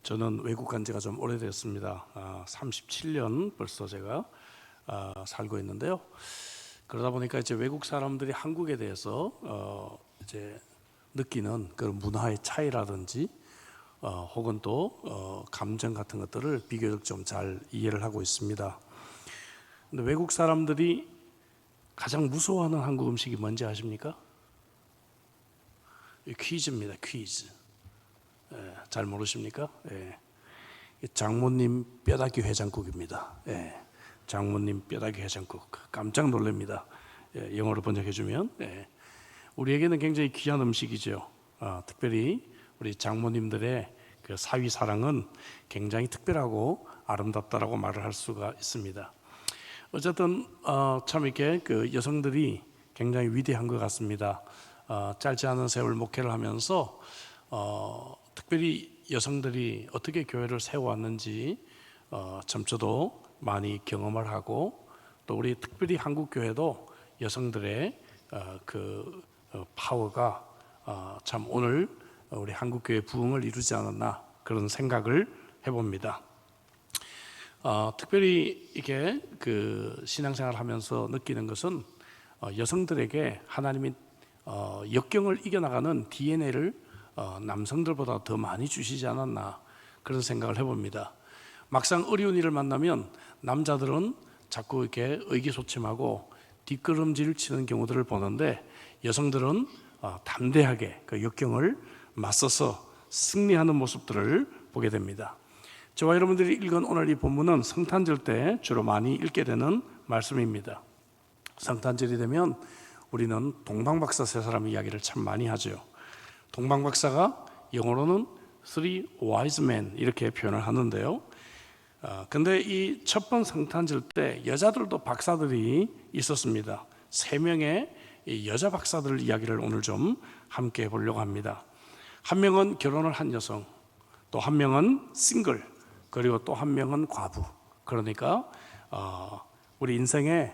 저는 외국 간 지가 좀 오래됐습니다. 37년 벌써 제가 살고 있는데요. 그러다 보니까 이제 외국 사람들이 한국에 대해서 이제 느끼는 그런 문화의 차이라든지 혹은 또 감정 같은 것들을 비교적 좀 잘 이해를 하고 있습니다. 근데 외국 사람들이 가장 무서워하는 한국 음식이 뭔지 아십니까? 퀴즈입니다. 퀴즈. 잘 모르십니까? 장모님 뼈다귀 해장국입니다. 장모님 뼈다귀 해장국. 깜짝 놀랍니다. 영어로 번역해주면. 우리에게는 굉장히 귀한 음식이죠. 특별히 우리 장모님들의 그 사위 사랑은 굉장히 특별하고 아름답다라고 말을 할 수가 있습니다. 어쨌든 참 이렇게 그 여성들이 굉장히 위대한 것 같습니다. 짧지 않은 세월 목회를 하면서 특별히 여성들이 어떻게 교회를 세워왔는지 참 저도 많이 경험을 하고, 또 우리 특별히 한국 교회도 여성들의 그 파워가 참 오늘 우리 한국 교회 부흥을 이루지 않았나 그런 생각을 해봅니다. 특별히 이게 그 신앙생활을 하면서 느끼는 것은 여성들에게 하나님이 역경을 이겨나가는 DNA를 남성들보다 더 많이 주시지 않았나 그런 생각을 해봅니다. 막상 어려운 일을 만나면 남자들은 자꾸 이렇게 의기소침하고 뒷걸음질 치는 경우들을 보는데, 여성들은 담대하게 그 역경을 맞서서 승리하는 모습들을 보게 됩니다. 저와 여러분들이 읽은 오늘 이 본문은 성탄절 때 주로 많이 읽게 되는 말씀입니다. 성탄절이 되면 우리는 동방박사 세 사람 이야기를 참 많이 하죠. 동방박사가 영어로는 Three Wise Men 이렇게 표현을 하는데요. 근데 이 첫 번 성탄절 때 여자들도 박사들이 있었습니다. 3명의 여자 박사들 이야기를 오늘 좀 함께 해보려고 합니다. 한 명은 결혼을 한 여성, 또 한 명은 싱글, 그리고 또 한 명은 과부. 그러니까 우리 인생에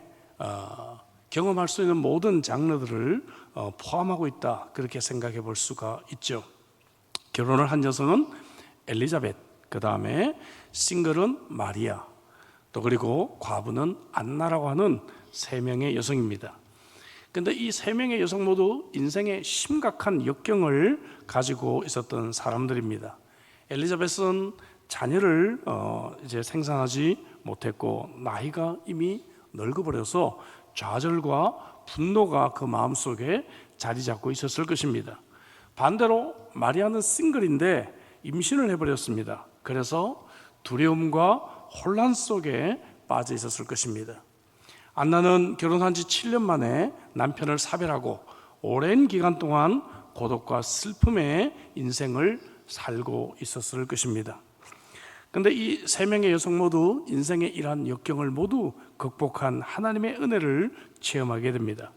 경험할 수 있는 모든 장르들을 포함하고 있다, 그렇게 생각해 볼 수가 있죠. 결혼을 한 여성은 엘리자벳, 그 다음에 싱글은 마리아, 또 그리고 과부는 안나라고 하는 3명의 여성입니다. 근데 이 3명의 여성 모두 인생에 심각한 역경을 가지고 있었던 사람들입니다. 엘리자벳은 자녀를 이제 생산하지 못했고 나이가 이미 늙어버려서 좌절과 분노가 그 마음속에 자리 잡고 있었을 것입니다. 반대로 마리아는 싱글인데 임신을 해버렸습니다. 그래서 두려움과 혼란 속에 빠져 있었을 것입니다. 안나는 결혼한 지 7년 만에 남편을 사별하고 오랜 기간 동안 고독과 슬픔의 인생을 살고 있었을 것입니다. 그런데 이 3명의 여성 모두 인생의 이러한 역경을 모두 극복한 하나님의 은혜를 체험하게 됩니다.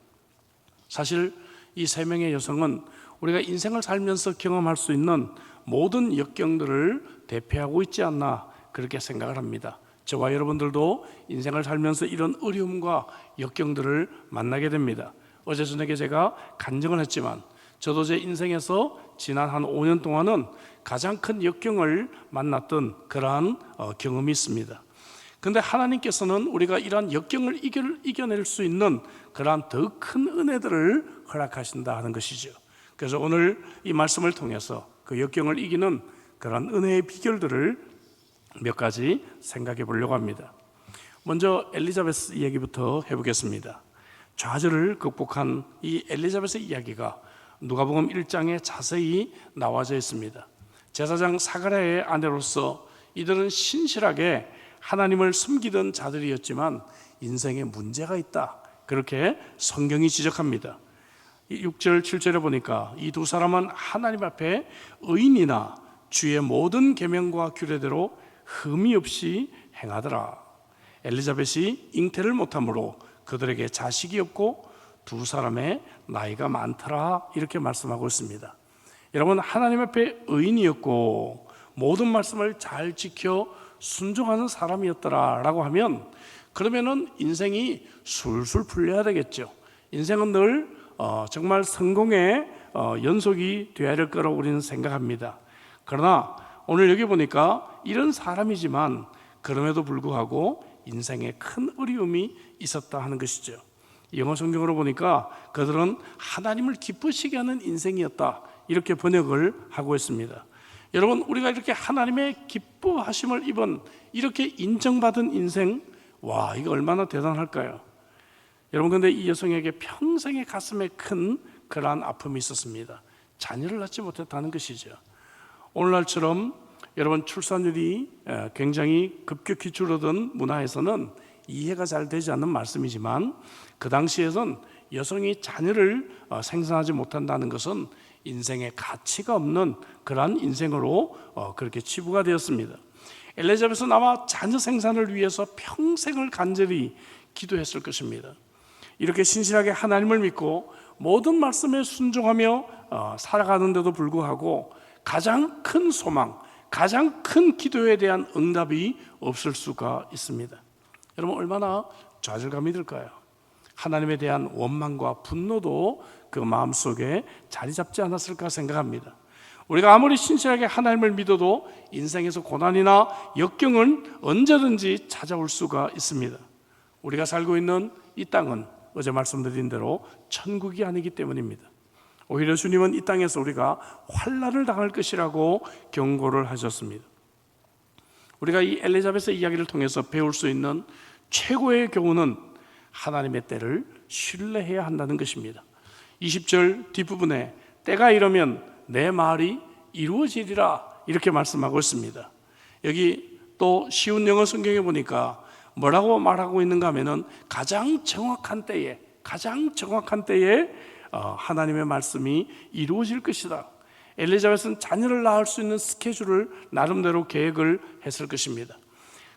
사실 이 3명의 여성은 우리가 인생을 살면서 경험할 수 있는 모든 역경들을 대표하고 있지 않나 그렇게 생각을 합니다. 저와 여러분들도 인생을 살면서 이런 어려움과 역경들을 만나게 됩니다. 어제 저녁에 제가 간증을 했지만 저도 제 인생에서 지난 한 5년 동안은 가장 큰 역경을 만났던 그러한 경험이 있습니다. 그런데 하나님께서는 우리가 이러한 역경을 이겨낼 수 있는 그러한 더 큰 은혜들을 허락하신다 하는 것이죠. 그래서 오늘 이 말씀을 통해서 그 역경을 이기는 그러한 은혜의 비결들을 몇 가지 생각해 보려고 합니다. 먼저 엘리자베스 이야기부터 해보겠습니다. 좌절을 극복한 이 엘리자베스 이야기가 누가복음 1장에 자세히 나와져 있습니다. 제사장 사가랴의 아내로서 이들은 신실하게 하나님을 섬기던 자들이었지만 인생에 문제가 있다, 그렇게 성경이 지적합니다. 6절 7절에 보니까 이 두 사람은 하나님 앞에 의인이나 주의 모든 계명과 규례대로 흠이 없이 행하더라. 엘리자벳이 잉태를 못하므로 그들에게 자식이 없고 두 사람의 나이가 많더라, 이렇게 말씀하고 있습니다. 여러분, 하나님 앞에 의인이었고 모든 말씀을 잘 지켜 순종하는 사람이었더라 라고 하면, 그러면은 인생이 술술 풀려야 되겠죠. 인생은 늘 정말 성공의 연속이 되어야 될 거라고 우리는 생각합니다. 그러나 오늘 여기 보니까 이런 사람이지만 그럼에도 불구하고 인생에 큰 어려움이 있었다 하는 것이죠. 영어 성경으로 보니까 그들은 하나님을 기쁘시게 하는 인생이었다, 이렇게 번역을 하고 있습니다. 여러분, 우리가 이렇게 하나님의 기뻐하심을 입은, 이렇게 인정받은 인생, 와, 이거 얼마나 대단할까요? 여러분, 근데 이 여성에게 평생의 가슴에 큰 그러한 아픔이 있었습니다. 자녀를 낳지 못했다는 것이죠. 오늘날처럼 여러분 출산율이 굉장히 급격히 줄어든 문화에서는 이해가 잘 되지 않는 말씀이지만, 그 당시에는 여성이 자녀를 생산하지 못한다는 것은 인생에 가치가 없는 그러한 인생으로 그렇게 치부가 되었습니다. 엘리자벳은 아마 자녀 생산을 위해서 평생을 간절히 기도했을 것입니다. 이렇게 신실하게 하나님을 믿고 모든 말씀에 순종하며 살아가는데도 불구하고 가장 큰 소망, 가장 큰 기도에 대한 응답이 없을 수가 있습니다. 여러분, 얼마나 좌절감이 들까요? 하나님에 대한 원망과 분노도 그 마음속에 자리 잡지 않았을까 생각합니다. 우리가 아무리 신실하게 하나님을 믿어도 인생에서 고난이나 역경은 언제든지 찾아올 수가 있습니다. 우리가 살고 있는 이 땅은 어제 말씀드린 대로 천국이 아니기 때문입니다. 오히려 주님은 이 땅에서 우리가 환난을 당할 것이라고 경고를 하셨습니다. 우리가 이 엘리자벳의 이야기를 통해서 배울 수 있는 최고의 교훈은 하나님의 때를 신뢰해야 한다는 것입니다. 20절 뒷부분에 때가 이르면 내 말이 이루어지리라, 이렇게 말씀하고 있습니다. 여기 또 쉬운 영어 성경에 보니까 뭐라고 말하고 있는가 하면은 가장 정확한 때에 하나님의 말씀이 이루어질 것이다. 엘리자벳은 자녀를 낳을 수 있는 스케줄을 나름대로 계획을 했을 것입니다.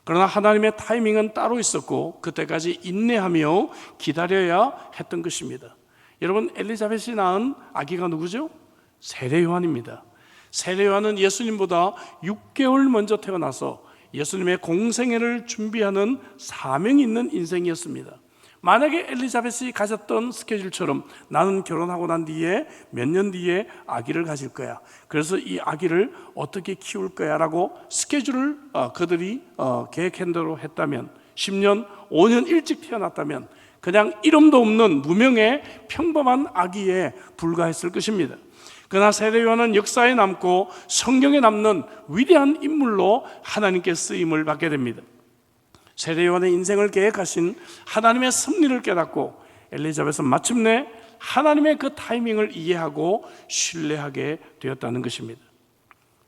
그러나 하나님의 타이밍은 따로 있었고 그때까지 인내하며 기다려야 했던 것입니다. 여러분, 엘리자벳이 낳은 아기가 누구죠? 세례 요한입니다. 세례 요한은 예수님보다 6개월 먼저 태어나서 예수님의 공생애를 준비하는 사명이 있는 인생이었습니다. 만약에 엘리자벳이 가졌던 스케줄처럼 나는 결혼하고 난 뒤에 몇 년 뒤에 아기를 가질 거야, 그래서 이 아기를 어떻게 키울 거야 라고 스케줄을 그들이 계획한 대로 했다면, 10년, 5년 일찍 태어났다면 그냥 이름도 없는 무명의 평범한 아기에 불과했을 것입니다. 그러나 세례 요한은 역사에 남고 성경에 남는 위대한 인물로 하나님께 쓰임을 받게 됩니다. 세례 요한의 인생을 계획하신 하나님의 섭리를 깨닫고 엘리자벳은 마침내 하나님의 그 타이밍을 이해하고 신뢰하게 되었다는 것입니다.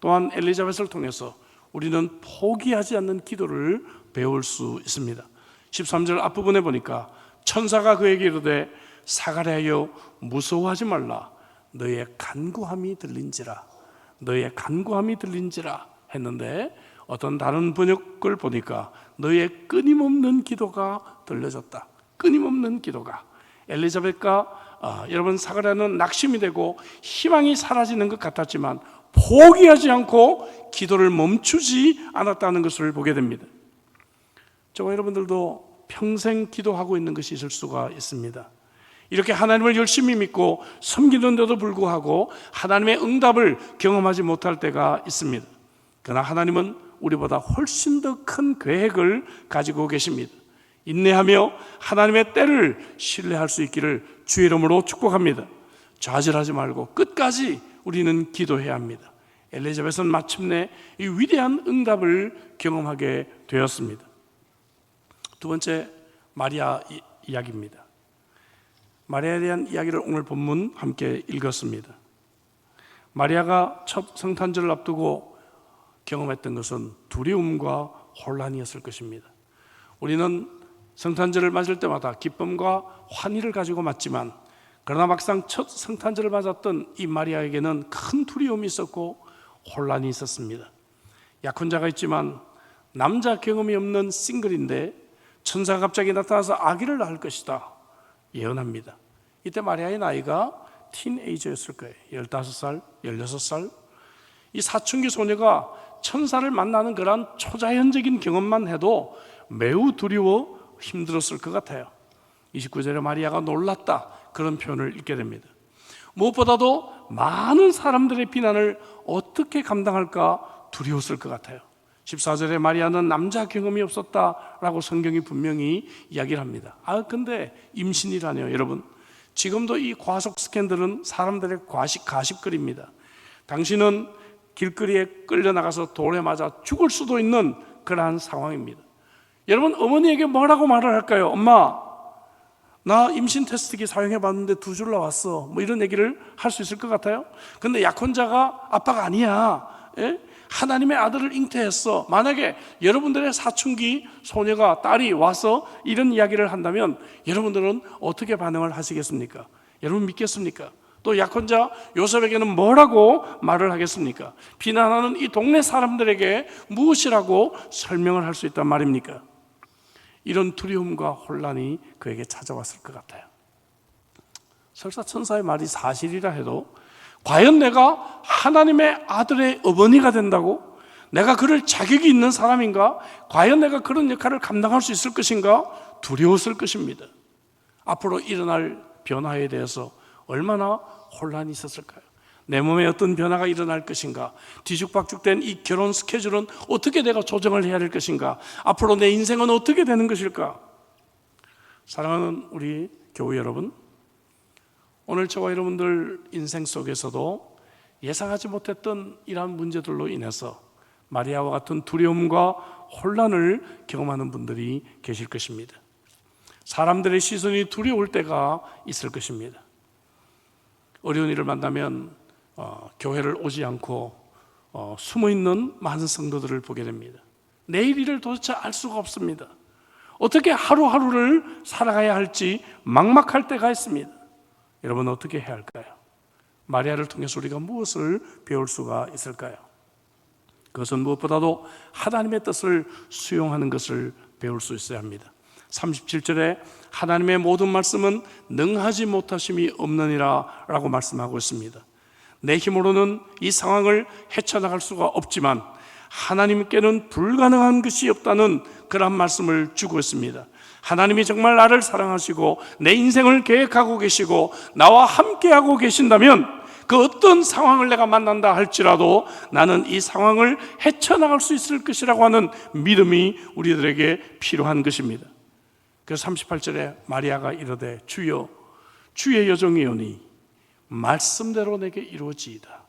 또한 엘리자벳을 통해서 우리는 포기하지 않는 기도를 배울 수 있습니다. 13절 앞부분에 보니까 천사가 그에게 이르되 사가랴여 무서워하지 말라, 너의 간구함이 들린지라 했는데, 어떤 다른 번역을 보니까 너의 끊임없는 기도가 들려졌다. 끊임없는 기도가. 엘리자벳과 여러분 사가랴는 낙심이 되고 희망이 사라지는 것 같았지만 포기하지 않고 기도를 멈추지 않았다는 것을 보게 됩니다. 저와 여러분들도 평생 기도하고 있는 것이 있을 수가 있습니다. 이렇게 하나님을 열심히 믿고 섬기는데도 불구하고 하나님의 응답을 경험하지 못할 때가 있습니다. 그러나 하나님은 우리보다 훨씬 더 큰 계획을 가지고 계십니다. 인내하며 하나님의 때를 신뢰할 수 있기를 주의 이름으로 축복합니다. 좌절하지 말고 끝까지 우리는 기도해야 합니다. 엘리자벳은 마침내 이 위대한 응답을 경험하게 되었습니다. 두 번째, 마리아 이야기입니다. 마리아에 대한 이야기를 오늘 본문 함께 읽었습니다. 마리아가 첫 성탄절을 앞두고 경험했던 것은 두려움과 혼란이었을 것입니다. 우리는 성탄절을 맞을 때마다 기쁨과 환희를 가지고 맞지만, 그러나 막상 첫 성탄절을 맞았던 이 마리아에게는 큰 두려움이 있었고 혼란이 있었습니다. 약혼자가 있지만 남자 경험이 없는 싱글인데 천사가 갑자기 나타나서 아기를 낳을 것이다 예언합니다. 이때 마리아의 나이가 티네이저였을 거예요. 15살, 16살. 이 사춘기 소녀가 천사를 만나는 그런 초자연적인 경험만 해도 매우 두려워 힘들었을 것 같아요. 29절에 마리아가 놀랐다, 그런 표현을 읽게 됩니다. 무엇보다도 많은 사람들의 비난을 어떻게 감당할까 두려웠을 것 같아요. 14절에 마리아는 남자 경험이 없었다라고 성경이 분명히 이야기를 합니다. 근데 임신이라뇨. 여러분, 지금도 이 과속 스캔들은 사람들의 가십거리입니다. 당신은 길거리에 끌려나가서 돌에 맞아 죽을 수도 있는 그러한 상황입니다. 여러분, 어머니에게 뭐라고 말을 할까요? 엄마, 나 임신 테스트기 사용해봤는데 2줄 나왔어. 뭐 이런 얘기를 할 수 있을 것 같아요. 근데 약혼자가 아빠가 아니야. 예? 하나님의 아들을 잉태했어. 만약에 여러분들의 사춘기 소녀가, 딸이 와서 이런 이야기를 한다면 여러분들은 어떻게 반응을 하시겠습니까? 여러분 믿겠습니까? 또 약혼자 요셉에게는 뭐라고 말을 하겠습니까? 비난하는 이 동네 사람들에게 무엇이라고 설명을 할 수 있단 말입니까? 이런 두려움과 혼란이 그에게 찾아왔을 것 같아요. 설사 천사의 말이 사실이라 해도 과연 내가 하나님의 아들의 어머니가 된다고? 내가 그럴 자격이 있는 사람인가? 과연 내가 그런 역할을 감당할 수 있을 것인가? 두려웠을 것입니다. 앞으로 일어날 변화에 대해서 얼마나 혼란이 있었을까요? 내 몸에 어떤 변화가 일어날 것인가? 뒤죽박죽된 이 결혼 스케줄은 어떻게 내가 조정을 해야 될 것인가? 앞으로 내 인생은 어떻게 되는 것일까? 사랑하는 우리 교우 여러분, 오늘 저와 여러분들 인생 속에서도 예상하지 못했던 이러한 문제들로 인해서 마리아와 같은 두려움과 혼란을 경험하는 분들이 계실 것입니다. 사람들의 시선이 두려울 때가 있을 것입니다. 어려운 일을 만나면 교회를 오지 않고 숨어있는 많은 성도들을 보게 됩니다. 내일 일을 도대체 알 수가 없습니다. 어떻게 하루하루를 살아가야 할지 막막할 때가 있습니다. 여러분, 어떻게 해야 할까요? 마리아를 통해서 우리가 무엇을 배울 수가 있을까요? 그것은 무엇보다도 하나님의 뜻을 수용하는 것을 배울 수 있어야 합니다. 37절에 하나님의 모든 말씀은 능하지 못하심이 없느니라 라고 말씀하고 있습니다. 내 힘으로는 이 상황을 헤쳐나갈 수가 없지만 하나님께는 불가능한 것이 없다는 그런 말씀을 주고 있습니다. 하나님이 정말 나를 사랑하시고 내 인생을 계획하고 계시고 나와 함께하고 계신다면 그 어떤 상황을 내가 만난다 할지라도 나는 이 상황을 헤쳐나갈 수 있을 것이라고 하는 믿음이 우리들에게 필요한 것입니다. 그래서 38절에 마리아가 이르되 주여, 주의 여종이오니 말씀대로 내게 이루어지이다.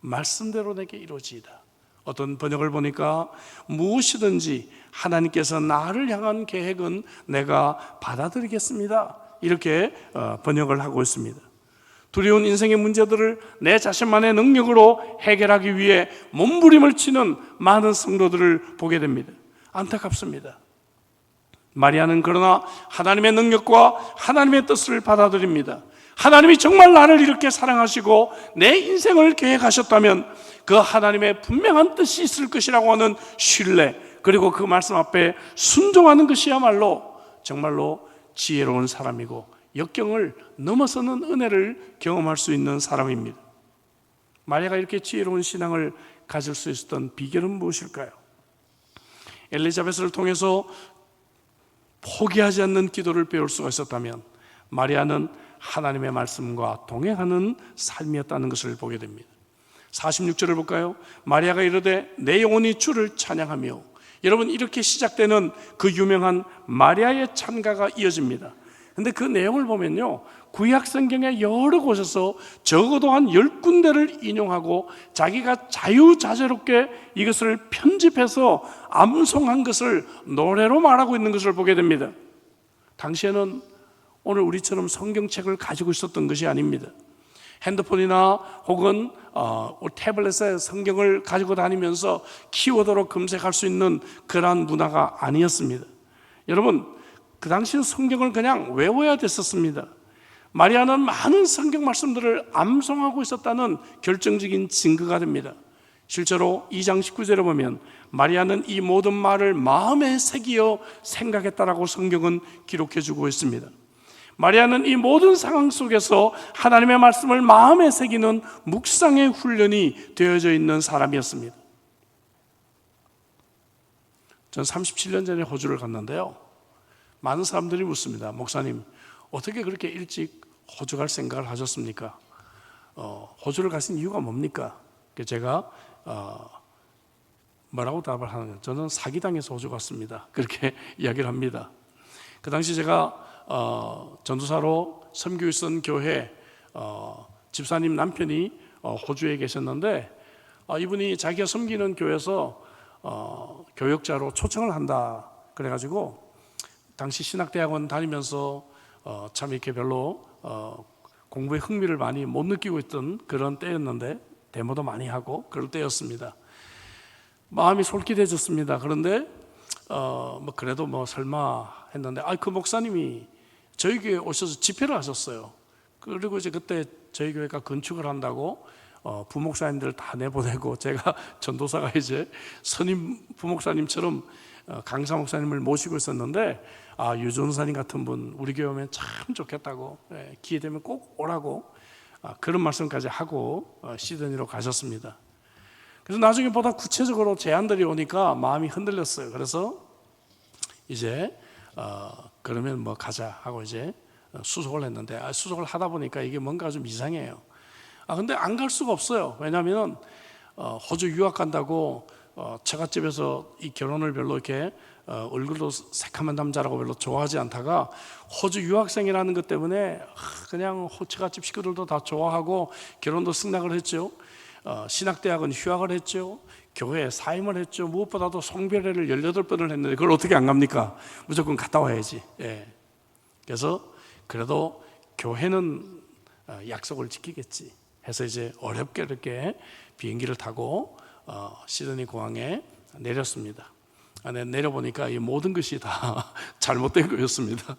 말씀대로 내게 이루어지이다. 어떤 번역을 보니까 무엇이든지 하나님께서 나를 향한 계획은 내가 받아들이겠습니다. 이렇게 번역을 하고 있습니다. 두려운 인생의 문제들을 내 자신만의 능력으로 해결하기 위해 몸부림을 치는 많은 성도들을 보게 됩니다. 안타깝습니다. 마리아는 그러나 하나님의 능력과 하나님의 뜻을 받아들입니다. 하나님이 정말 나를 이렇게 사랑하시고 내 인생을 계획하셨다면 그 하나님의 분명한 뜻이 있을 것이라고 하는 신뢰, 그리고 그 말씀 앞에 순종하는 것이야말로 정말로 지혜로운 사람이고 역경을 넘어서는 은혜를 경험할 수 있는 사람입니다. 마리아가 이렇게 지혜로운 신앙을 가질 수 있었던 비결은 무엇일까요? 엘리자베스를 통해서 포기하지 않는 기도를 배울 수가 있었다면 마리아는 하나님의 말씀과 동행하는 삶이었다는 것을 보게 됩니다. 46절을 볼까요? 마리아가 이르되 내 영혼이 주를 찬양하며. 여러분, 이렇게 시작되는 그 유명한 마리아의 찬가가 이어집니다. 근데 그 내용을 보면요, 구약 성경의 여러 곳에서 적어도 한 10군데를 인용하고 자기가 자유자재롭게 이것을 편집해서 암송한 것을 노래로 말하고 있는 것을 보게 됩니다. 당시에는 오늘 우리처럼 성경책을 가지고 있었던 것이 아닙니다. 핸드폰이나 혹은 태블릿에 성경을 가지고 다니면서 키워드로 검색할 수 있는 그러한 문화가 아니었습니다. 여러분, 그 당시는 성경을 그냥 외워야 됐었습니다. 마리아는 많은 성경 말씀들을 암송하고 있었다는 결정적인 증거가 됩니다. 실제로 2장 19절에 보면 마리아는 이 모든 말을 마음에 새기어 생각했다라고 성경은 기록해 주고 있습니다. 마리아는 이 모든 상황 속에서 하나님의 말씀을 마음에 새기는 묵상의 훈련이 되어져 있는 사람이었습니다. 전 37년 전에 호주를 갔는데요, 많은 사람들이 묻습니다. 목사님, 어떻게 그렇게 일찍 호주 갈 생각을 하셨습니까? 호주를 가신 이유가 뭡니까? 제가 뭐라고 답을 하느냐? 저는 사기당해서 호주 갔습니다. 그렇게 이야기를 합니다. 그 당시 제가 전도사로 섬기고 있던 교회 집사님 남편이 호주에 계셨는데 이분이 자기가 섬기는 교회에서 교역자로 초청을 한다 그래가지고 당시 신학대학원 다니면서 참 이렇게 별로 공부에 흥미를 많이 못 느끼고 있던 그런 때였는데 데모도 많이 하고 그럴 때였습니다. 마음이 솔깃해졌습니다. 그런데 뭐 그래도 뭐 설마 했는데 그 목사님이 저희 교회에 오셔서 집회를 하셨어요. 그리고 이제 그때 저희 교회가 건축을 한다고 부목사님들 다 내보내고 제가 전도사가 이제 선임 부목사님처럼 강사 목사님을 모시고 있었는데 유전사님 같은 분 우리 교회 오면 참 좋겠다고 기회 되면 꼭 오라고 그런 말씀까지 하고 시드니로 가셨습니다. 그래서 나중에 보다 구체적으로 제안들이 오니까 마음이 흔들렸어요. 그래서 이제 그러면 뭐 가자 하고 이제 수속을 했는데 수속을 하다 보니까 이게 뭔가 좀 이상해요. 근데 안 갈 수가 없어요. 왜냐하면 호주 유학 간다고 처갓집에서 이 결혼을 별로 이렇게 얼굴도 새카만 남자라고 별로 좋아하지 않다가 호주 유학생이라는 것 때문에 그냥 처갓집 식구들도 다 좋아하고 결혼도 승낙을 했죠. 신학대학은 휴학을 했죠. 교회에 사임을 했죠. 무엇보다도 송별회를 18번을 했는데 그걸 어떻게 안 갑니까? 무조건 갔다 와야지. 그래서 그래도 교회는 약속을 지키겠지 해서 이제 어렵게 이렇게 비행기를 타고 시드니 공항에 내렸습니다. 내려보니까 이 모든 것이 다 잘못된 거였습니다.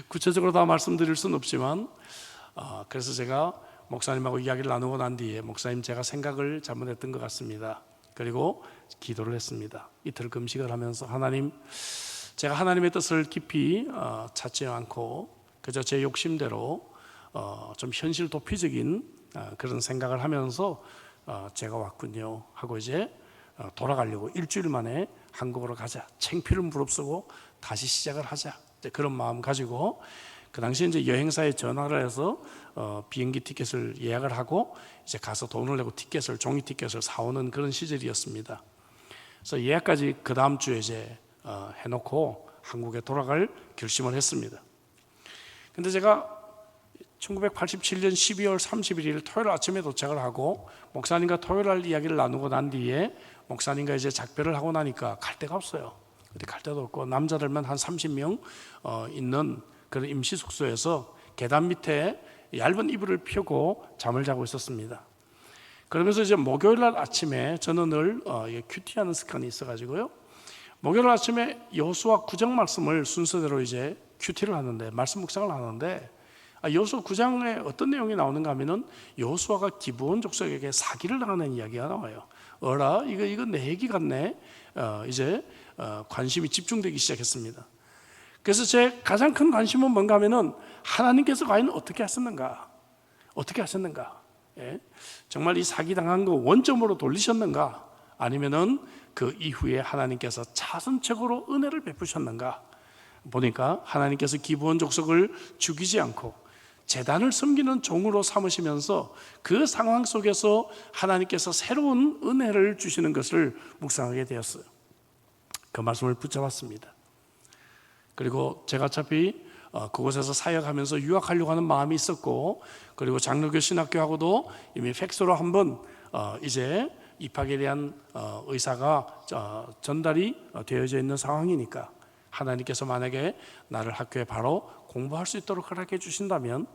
구체적으로 다 말씀드릴 수는 없지만 그래서 제가 목사님하고 이야기를 나누고 난 뒤에 목사님 제가 생각을 잘못했던 것 같습니다. 그리고 기도를 했습니다. 이틀 금식을 하면서 하나님 제가 하나님의 뜻을 깊이 찾지 않고 그저 제 욕심대로 좀 현실 도피적인 그런 생각을 하면서 제가 왔군요 하고 이제 돌아가려고 일주일 만에 한국으로 가자 창피를 무릅쓰고 다시 시작을 하자 그런 마음 가지고 그 당시 이제 여행사에 전화를 해서 비행기 티켓을 예약을 하고 이제 가서 돈을 내고 티켓을 종이 티켓을 사오는 그런 시절이었습니다. 그래서 예약까지 그 다음 주에 이제 해놓고 한국에 돌아갈 결심을 했습니다. 근데 제가 1987년 12월 31일 토요일 아침에 도착을 하고 목사님과 토요일 날 이야기를 나누고 난 뒤에 목사님과 이제 작별을 하고 나니까 갈 데가 없어요. 어디 갈 데도 없고 남자들만 한 30명 있는 그런 임시 숙소에서 계단 밑에 얇은 이불을 펴고 잠을 자고 있었습니다. 그러면서 이제 목요일 날 아침에 저는 늘 큐티하는 습관이 있어가지고요. 목요일 아침에 여호수아 9장 말씀을 순서대로 이제 큐티를 하는데 말씀 묵상을 하는데 여호수아 9장에 어떤 내용이 나오는가 하면은 여호수아가 기브온 족속에게 사기를 당하는 이야기가 나와요. 어라 이거 내 얘기 같네. 이제 관심이 집중되기 시작했습니다. 그래서 제 가장 큰 관심은 뭔가 하면은 하나님께서 과연 어떻게 하셨는가? 어떻게 하셨는가? 정말 이 사기당한 거 원점으로 돌리셨는가? 아니면은 그 이후에 하나님께서 차선책으로 은혜를 베푸셨는가? 보니까 하나님께서 기브온 족속을 죽이지 않고 제단을 섬기는 종으로 삼으시면서 그 상황 속에서 하나님께서 새로운 은혜를 주시는 것을 묵상하게 되었어요. 그 말씀을 붙잡았습니다. 그리고 제가 어차피 그곳에서 사역하면서 유학하려고 하는 마음이 있었고 그리고 장로교 신학교하고도 이미 팩스로 한번 이제 입학에 대한 의사가 전달이 되어져 있는 상황이니까 하나님께서 만약에 나를 학교에 바로 공부할 수 있도록 허락해 주신다면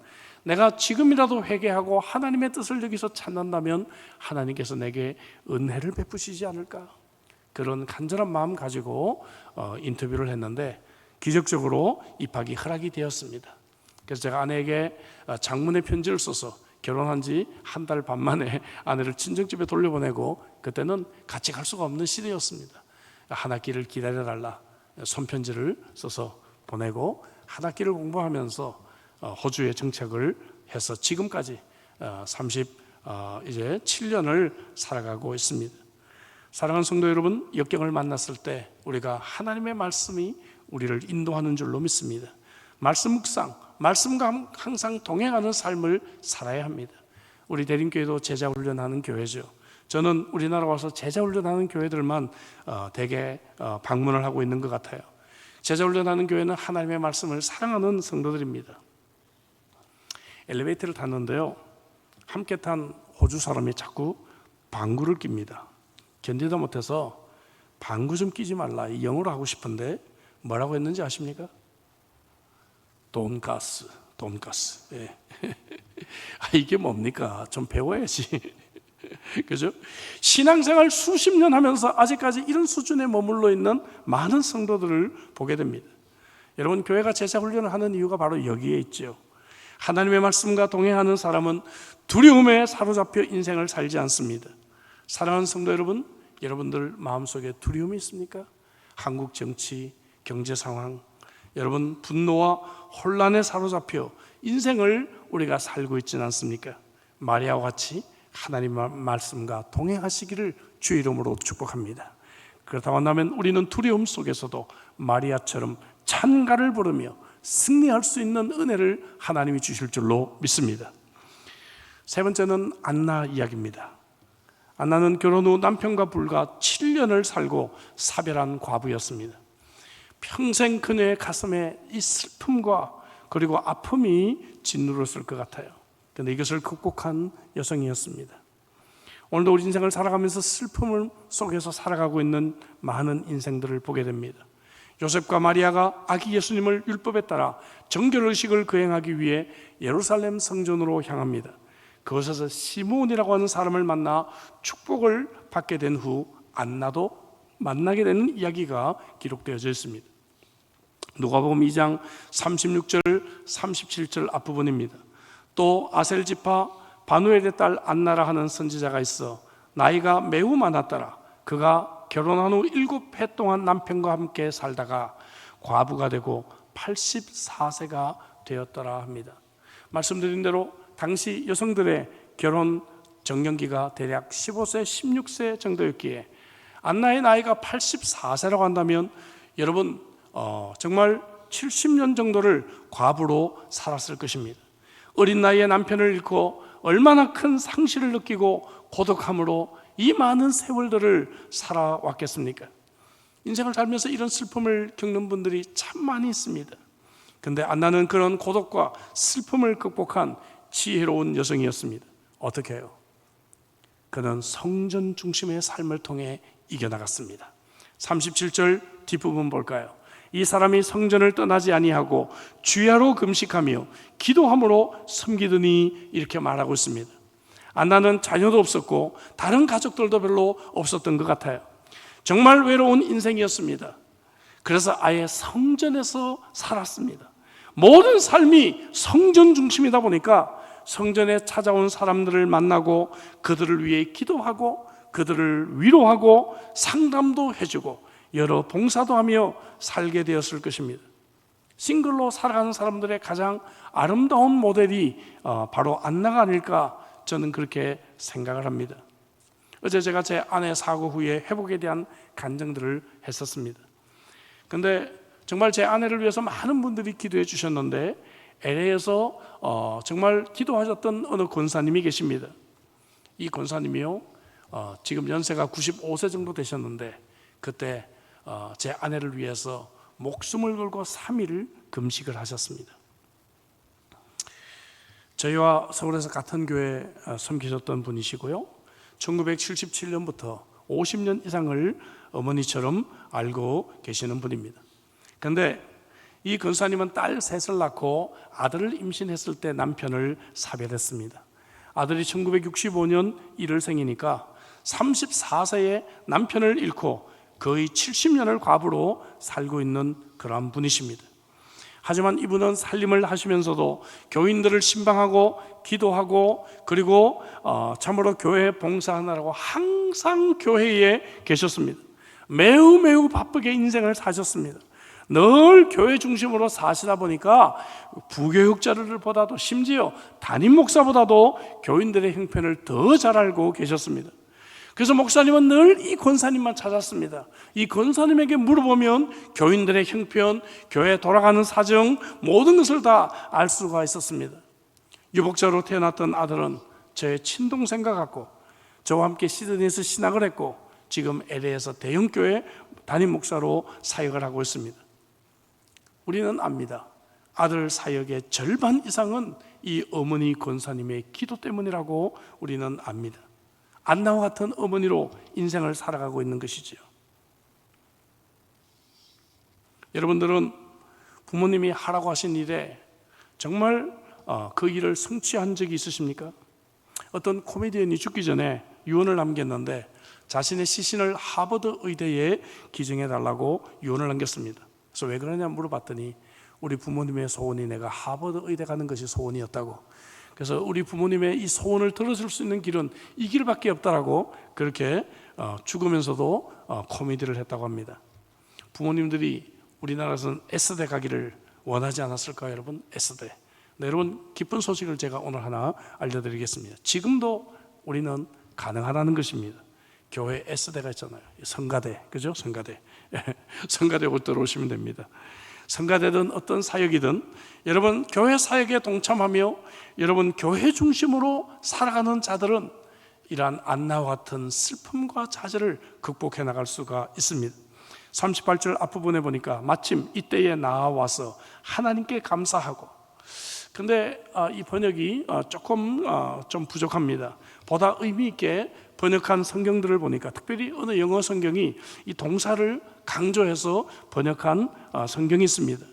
내가 지금이라도 회개하고 하나님의 뜻을 여기서 찾는다면 하나님께서 내게 은혜를 베푸시지 않을까 그런 간절한 마음 가지고 인터뷰를 했는데 기적적으로 입학이 허락이 되었습니다. 그래서 제가 아내에게 장문의 편지를 써서 결혼한 지 한 달 반 만에 아내를 친정집에 돌려보내고 그때는 같이 갈 수가 없는 시대였습니다. 한 학기를 기다려달라 손편지를 써서 보내고 한 학기를 공부하면서 호주에 정착을 해서 지금까지 이제 7년을 살아가고 있습니다. 사랑하는 성도 여러분, 역경을 만났을 때 우리가 하나님의 말씀이 우리를 인도하는 줄로 믿습니다. 말씀 묵상, 말씀과 항상 동행하는 삶을 살아야 합니다. 우리 대림교회도 제자 훈련하는 교회죠. 저는 우리나라 와서 제자훈련하는 교회들만 대개 방문을 하고 있는 것 같아요. 제자훈련하는 교회는 하나님의 말씀을 사랑하는 성도들입니다. 엘리베이터를 탔는데요, 함께 탄 호주 사람이 자꾸 방구를 낍니다. 견디다 못해서 방구 좀 끼지 말라, 이 영어로 하고 싶은데 뭐라고 했는지 아십니까? 돈가스. 예. 이게 뭡니까? 좀 배워야지. 그죠? 신앙생활 수십 년 하면서 아직까지 이런 수준에 머물러 있는 많은 성도들을 보게 됩니다. 여러분, 교회가 제자훈련을 하는 이유가 바로 여기에 있죠. 하나님의 말씀과 동행하는 사람은 두려움에 사로잡혀 인생을 살지 않습니다. 사랑하는 성도 여러분, 여러분들 마음속에 두려움이 있습니까? 한국 정치, 경제 상황, 여러분 분노와 혼란에 사로잡혀 인생을 우리가 살고 있지는 않습니까? 마리아와 같이 하나님의 말씀과 동행하시기를 주의 이름으로 축복합니다. 그렇다고 한다면 우리는 두려움 속에서도 마리아처럼 찬가를 부르며 승리할 수 있는 은혜를 하나님이 주실 줄로 믿습니다. 세 번째는 안나 이야기입니다. 안나는 결혼 후 남편과 불과 7년을 살고 사별한 과부였습니다. 평생 그녀의 가슴에 이 슬픔과 그리고 아픔이 짓누르었을 것 같아요. 그런데 이것을 극복한 여성이었습니다. 오늘도 우리 인생을 살아가면서 슬픔 속에서 살아가고 있는 많은 인생들을 보게 됩니다. 요셉과 마리아가 아기 예수님을 율법에 따라 정결의식을 거행하기 위해 예루살렘 성전으로 향합니다. 그곳에서 시므온이라고 하는 사람을 만나 축복을 받게 된 후 안나도 만나게 되는 이야기가 기록되어져 있습니다. 누가복음 2장 36절 37절 앞부분입니다. 또 아셀 지파 바누엘의 딸 안나라 하는 선지자가 있어 나이가 매우 많았더라. 그가 결혼한 후 7해 동안 남편과 함께 살다가 과부가 되고 84세가 되었더라 합니다. 말씀드린 대로 당시 여성들의 결혼 정년기가 대략 15세, 16세 정도였기에 안나의 나이가 84세라고 한다면 여러분 정말 70년 정도를 과부로 살았을 것입니다. 어린 나이에 남편을 잃고 얼마나 큰 상실을 느끼고 고독함으로 이 많은 세월들을 살아왔겠습니까? 인생을 살면서 이런 슬픔을 겪는 분들이 참 많이 있습니다. 그런데 안나는 그런 고독과 슬픔을 극복한 지혜로운 여성이었습니다. 어떻게 해요? 그는 성전 중심의 삶을 통해 이겨나갔습니다. 37절 뒷부분 볼까요? 이 사람이 성전을 떠나지 아니하고 주야로 금식하며 기도함으로 섬기더니 이렇게 말하고 있습니다. 안나는 자녀도 없었고 다른 가족들도 별로 없었던 것 같아요. 정말 외로운 인생이었습니다. 그래서 아예 성전에서 살았습니다. 모든 삶이 성전 중심이다 보니까 성전에 찾아온 사람들을 만나고 그들을 위해 기도하고 그들을 위로하고 상담도 해주고 여러 봉사도 하며 살게 되었을 것입니다. 싱글로 살아가는 사람들의 가장 아름다운 모델이 바로 안나가 아닐까 저는 그렇게 생각을 합니다. 어제 제가 제 아내 사고 후에 회복에 대한 간증들을 했었습니다. 그런데 정말 제 아내를 위해서 많은 분들이 기도해 주셨는데 LA에서 정말 기도하셨던 어느 권사님이 계십니다. 이 권사님이요 지금 연세가 95세 정도 되셨는데 그때 제 아내를 위해서 목숨을 걸고 3일을 금식을 하셨습니다. 저희와 서울에서 같은 교회에 섬기셨던 분이시고요 1977년부터 50년 이상을 어머니처럼 알고 계시는 분입니다. 그런데 이 권사님은 딸 셋을 낳고 아들을 임신했을 때 남편을 사별했습니다. 아들이 1965년 1월생이니까 34세에 남편을 잃고 거의 70년을 과부로 살고 있는 그러한 분이십니다. 하지만 이분은 살림을 하시면서도 교인들을 신방하고 기도하고 그리고 참으로 교회 봉사하느라고 항상 교회에 계셨습니다. 매우 바쁘게 인생을 사셨습니다. 늘 교회 중심으로 사시다 보니까 부교육자들보다도 심지어 담임 목사보다도 교인들의 형편을 더 잘 알고 계셨습니다. 그래서 목사님은 늘 이 권사님만 찾았습니다. 이 권사님에게 물어보면 교인들의 형편, 교회 돌아가는 사정 모든 것을 다 알 수가 있었습니다. 유복자로 태어났던 아들은 저의 친동생과 같고 저와 함께 시드니에서 신학을 했고 지금 LA에서 대형교회 담임 목사로 사역을 하고 있습니다. 우리는 압니다. 아들 사역의 절반 이상은 이 어머니 권사님의 기도 때문이라고 우리는 압니다. 안나와 같은 어머니로 인생을 살아가고 있는 것이지요. 여러분들은 부모님이 하라고 하신 일에 정말 그 일을 성취한 적이 있으십니까? 어떤 코미디언이 죽기 전에 유언을 남겼는데 자신의 시신을 하버드 의대에 기증해 달라고 유언을 남겼습니다. 그래서 왜 그러냐 물어봤더니 우리 부모님의 소원이 내가 하버드 의대 가는 것이 소원이었다고. 그래서 우리 부모님의 이 소원을 들어줄 수 있는 길은 이 길밖에 없다라고 그렇게 죽으면서도 코미디를 했다고 합니다. 부모님들이 우리나라에서는 S대 가기를 원하지 않았을까요, 여러분? S대. 네, 여러분, 기쁜 소식을 제가 오늘 하나 알려드리겠습니다. 지금도 우리는 가능하다는 것입니다. 교회 S대가 있잖아요. 성가대, 그죠? 성가대. 성가대로 들어오시면 됩니다. 성가대든 어떤 사역이든 여러분 교회 사역에 동참하며 여러분 교회 중심으로 살아가는 자들은 이러한 안나와 같은 슬픔과 좌절을 극복해 나갈 수가 있습니다. 38절 앞부분에 보니까 마침 이때에 나와서 하나님께 감사하고. 근데 이 번역이 조금 좀 부족합니다. 보다 의미 있게 번역한 성경들을 보니까 특별히 어느 영어 성경이 이 동사를 강조해서 번역한 성경이 있습니다.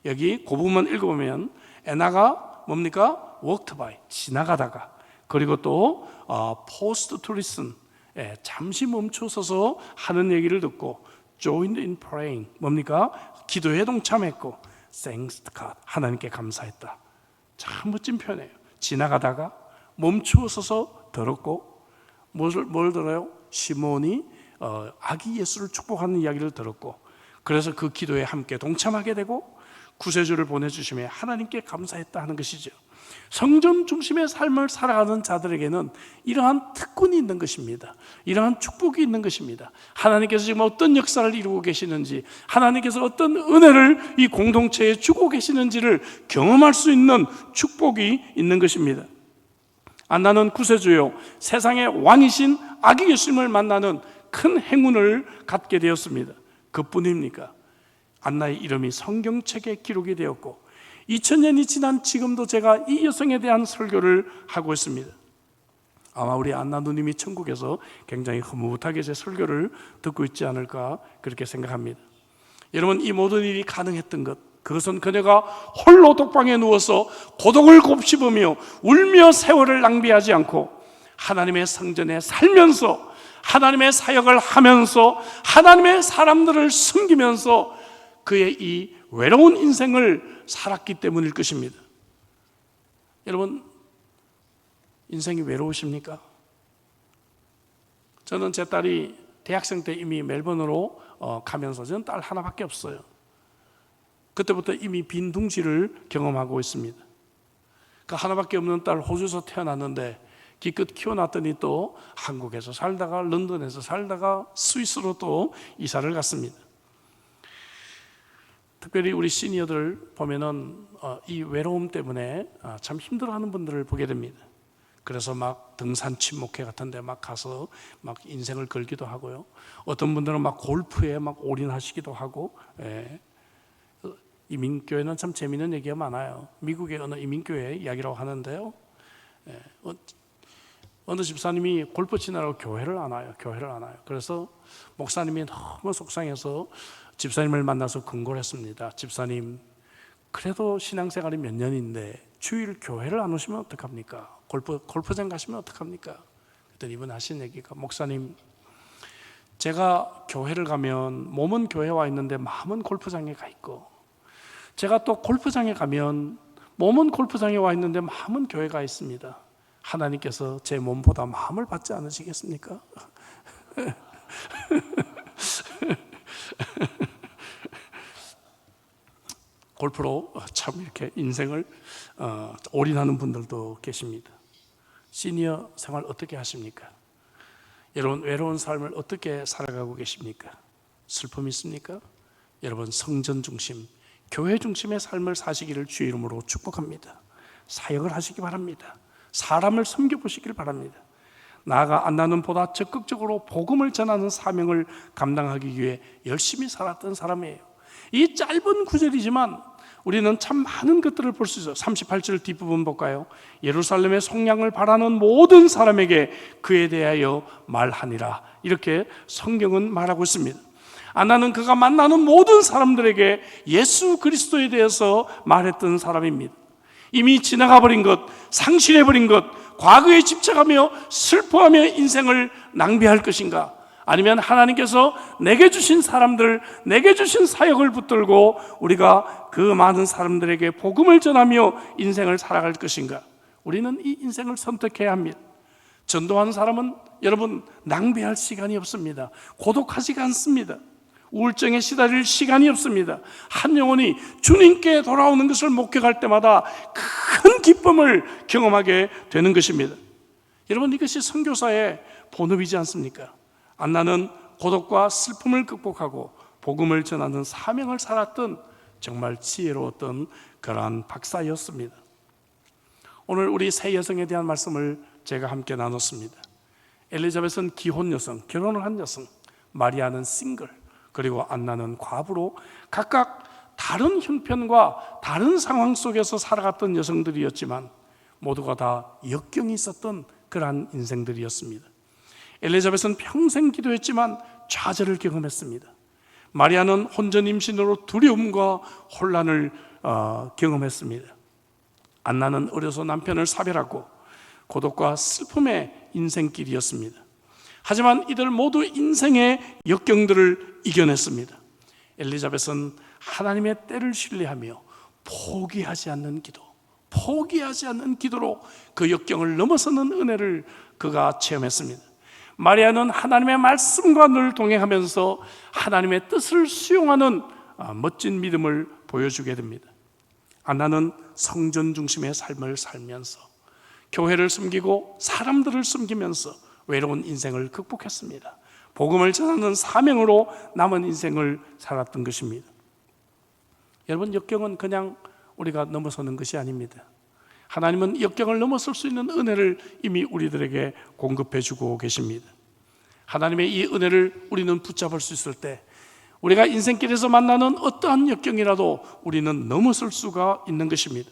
여기 그 부분만 읽어보면 에나가 뭡니까? walked by, 지나가다가, 그리고 또 post to listen, 잠시 멈춰서서 하는 얘기를 듣고, joined in praying, 뭡니까? 기도에 동참했고, thanks to God, 하나님께 감사했다. 참 멋진 표현이에요. 지나가다가 멈추어서서 들었고, 뭘 들어요? 시몬이 아기 예수를 축복하는 이야기를 들었고, 그래서 그 기도에 함께 동참하게 되고 구세주를 보내주심에 하나님께 감사했다 하는 것이죠. 성전 중심의 삶을 살아가는 자들에게는 이러한 특권이 있는 것입니다. 이러한 축복이 있는 것입니다. 하나님께서 지금 어떤 역사를 이루고 계시는지, 하나님께서 어떤 은혜를 이 공동체에 주고 계시는지를 경험할 수 있는 축복이 있는 것입니다. 안나는 구세주요 세상의 왕이신 아기 예수님을 만나는 큰 행운을 갖게 되었습니다. 그뿐입니까? 안나의 이름이 성경책에 기록이 되었고 2000년이 지난 지금도 제가 이 여성에 대한 설교를 하고 있습니다. 아마 우리 안나 누님이 천국에서 굉장히 흐뭇하게 제 설교를 듣고 있지 않을까 그렇게 생각합니다. 여러분, 이 모든 일이 가능했던 것, 그것은 그녀가 홀로 독방에 누워서 고독을 곱씹으며 울며 세월을 낭비하지 않고 하나님의 성전에 살면서 하나님의 사역을 하면서 하나님의 사람들을 섬기면서 그의 이 외로운 인생을 살았기 때문일 것입니다. 여러분, 인생이 외로우십니까? 저는 제 딸이 대학생 때 이미 멜번으로 가면서, 저는 딸 하나밖에 없어요. 그때부터 이미 빈 둥지를 경험하고 있습니다. 그 하나밖에 없는 딸 호주에서 태어났는데 기껏 키워놨더니 또 한국에서 살다가 런던에서 살다가 스위스로 또 이사를 갔습니다. 특별히 우리 시니어들 보면은 이 외로움 때문에 참 힘들어하는 분들을 보게 됩니다. 그래서 막 등산 친목회 같은 데 막 가서 막 인생을 걸기도 하고요. 어떤 분들은 막 골프에 막 올인하시기도 하고. 이민교회는 참 재미있는 얘기가 많아요. 미국의 어느 이민교회 이야기라고 하는데요. 어느 집사님이 골프 치느라고 교회를 안 와요. 그래서 목사님이 너무 속상해서 집사님을 만나서 근고를 했습니다. 집사님, 그래도 신앙생활이 몇 년인데 주일 교회를 안 오시면 어떡합니까? 골프장 가시면 어떡합니까? 그랬더니 이분 하신 얘기가, 목사님, 제가 교회를 가면 몸은 교회에 와 있는데 마음은 골프장에 가 있고, 제가 또 골프장에 가면 몸은 골프장에 와 있는데 마음은 교회에 가 있습니다. 하나님께서 제 몸보다 마음을 받지 않으시겠습니까? 골프로 참 이렇게 인생을 올인하는 분들도 계십니다. 시니어 생활 어떻게 하십니까? 여러분, 외로운 삶을 어떻게 살아가고 계십니까? 슬픔이 있습니까? 여러분, 성전 중심, 교회 중심의 삶을 사시기를 주의 이름으로 축복합니다. 사역을 하시기 바랍니다. 사람을 섬겨보시길 바랍니다. 나아가 안나는 보다 적극적으로 복음을 전하는 사명을 감당하기 위해 열심히 살았던 사람이에요. 이 짧은 구절이지만 우리는 참 많은 것들을 볼 수 있어요. 38절 뒷부분 볼까요? 예루살렘의 속량을 바라는 모든 사람에게 그에 대하여 말하니라, 이렇게 성경은 말하고 있습니다. 안나는 그가 만나는 모든 사람들에게 예수 그리스도에 대해서 말했던 사람입니다. 이미 지나가 버린 것, 상실해 버린 것, 과거에 집착하며 슬퍼하며 인생을 낭비할 것인가? 아니면 하나님께서 내게 주신 사람들, 내게 주신 사역을 붙들고 우리가 그 많은 사람들에게 복음을 전하며 인생을 살아갈 것인가? 우리는 이 인생을 선택해야 합니다. 전도하는 사람은 여러분 낭비할 시간이 없습니다. 고독하지가 않습니다. 우울증에 시달릴 시간이 없습니다. 한 영혼이 주님께 돌아오는 것을 목격할 때마다 큰 기쁨을 경험하게 되는 것입니다. 여러분, 이것이 선교사의 본업이지 않습니까? 안나는 고독과 슬픔을 극복하고 복음을 전하는 사명을 살았던 정말 지혜로웠던 그러한 박사였습니다. 오늘 우리 새 여성에 대한 말씀을 제가 함께 나눴습니다. 엘리자벳은 기혼 여성, 결혼을 한 여성, 마리아는 싱글, 그리고 안나는 과부로 각각 다른 형편과 다른 상황 속에서 살아갔던 여성들이었지만 모두가 다 역경이 있었던 그러한 인생들이었습니다. 엘리자벳은 평생 기도했지만 좌절을 경험했습니다. 마리아는 혼전 임신으로 두려움과 혼란을 경험했습니다. 안나는 어려서 남편을 사별하고 고독과 슬픔의 인생길이었습니다. 하지만 이들 모두 인생의 역경들을 이겨냈습니다. 엘리자벳은 하나님의 때를 신뢰하며 포기하지 않는 기도로 그 역경을 넘어서는 은혜를 그가 체험했습니다. 마리아는 하나님의 말씀과 늘 동행하면서 하나님의 뜻을 수용하는 멋진 믿음을 보여주게 됩니다. 안나는 성전 중심의 삶을 살면서 교회를 섬기고 사람들을 섬기면서 외로운 인생을 극복했습니다. 복음을 전하는 사명으로 남은 인생을 살았던 것입니다. 여러분, 역경은 그냥 우리가 넘어서는 것이 아닙니다. 하나님은 역경을 넘어설 수 있는 은혜를 이미 우리들에게 공급해 주고 계십니다. 하나님의 이 은혜를 우리는 붙잡을 수 있을 때 우리가 인생길에서 만나는 어떠한 역경이라도 우리는 넘어설 수가 있는 것입니다.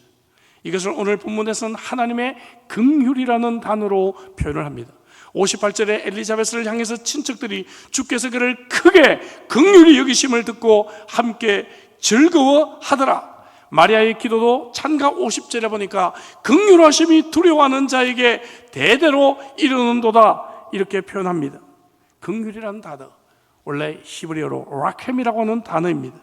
이것을 오늘 본문에서는 하나님의 긍휼이라는 단어로 표현을 합니다. 58절에 엘리자벳을 향해서 친척들이 주께서 그를 크게 긍휼히 여기심을 듣고 함께 즐거워하더라. 마리아의 기도도 찬가 50절에 보니까 긍휼하심이 두려워하는 자에게 대대로 이르는도다, 이렇게 표현합니다. 긍휼이라는 단어, 원래 히브리어로 라켐이라고 하는 단어입니다.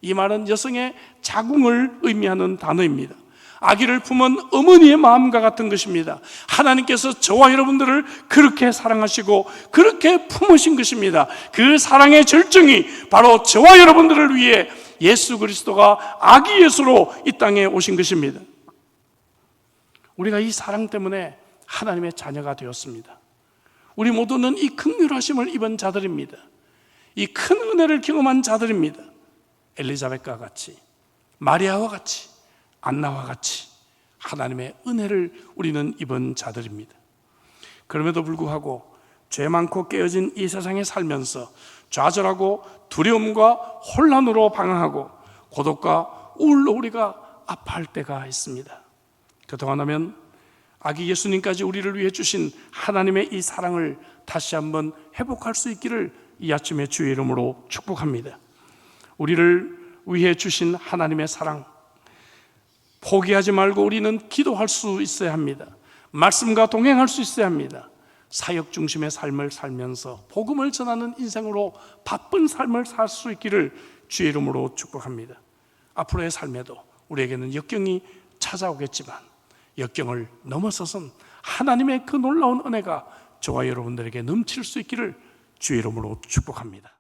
이 말은 여성의 자궁을 의미하는 단어입니다. 아기를 품은 어머니의 마음과 같은 것입니다. 하나님께서 저와 여러분들을 그렇게 사랑하시고 그렇게 품으신 것입니다. 그 사랑의 절정이 바로 저와 여러분들을 위해 예수 그리스도가 아기 예수로 이 땅에 오신 것입니다. 우리가 이 사랑 때문에 하나님의 자녀가 되었습니다. 우리 모두는 이 긍휼하심을 입은 자들입니다. 이 큰 은혜를 경험한 자들입니다. 엘리자벳과 같이, 마리아와 같이, 안나와 같이 하나님의 은혜를 우리는 입은 자들입니다. 그럼에도 불구하고 죄 많고 깨어진 이 세상에 살면서 좌절하고 두려움과 혼란으로 방황하고 고독과 우울로 우리가 아파할 때가 있습니다. 그동안 하면 아기 예수님까지 우리를 위해 주신 하나님의 이 사랑을 다시 한번 회복할 수 있기를 이 아침에 주의 이름으로 축복합니다. 우리를 위해 주신 하나님의 사랑, 포기하지 말고 우리는 기도할 수 있어야 합니다. 말씀과 동행할 수 있어야 합니다. 사역 중심의 삶을 살면서 복음을 전하는 인생으로 바쁜 삶을 살 수 있기를 주의 이름으로 축복합니다. 앞으로의 삶에도 우리에게는 역경이 찾아오겠지만 역경을 넘어서선 하나님의 그 놀라운 은혜가 저와 여러분들에게 넘칠 수 있기를 주의 이름으로 축복합니다.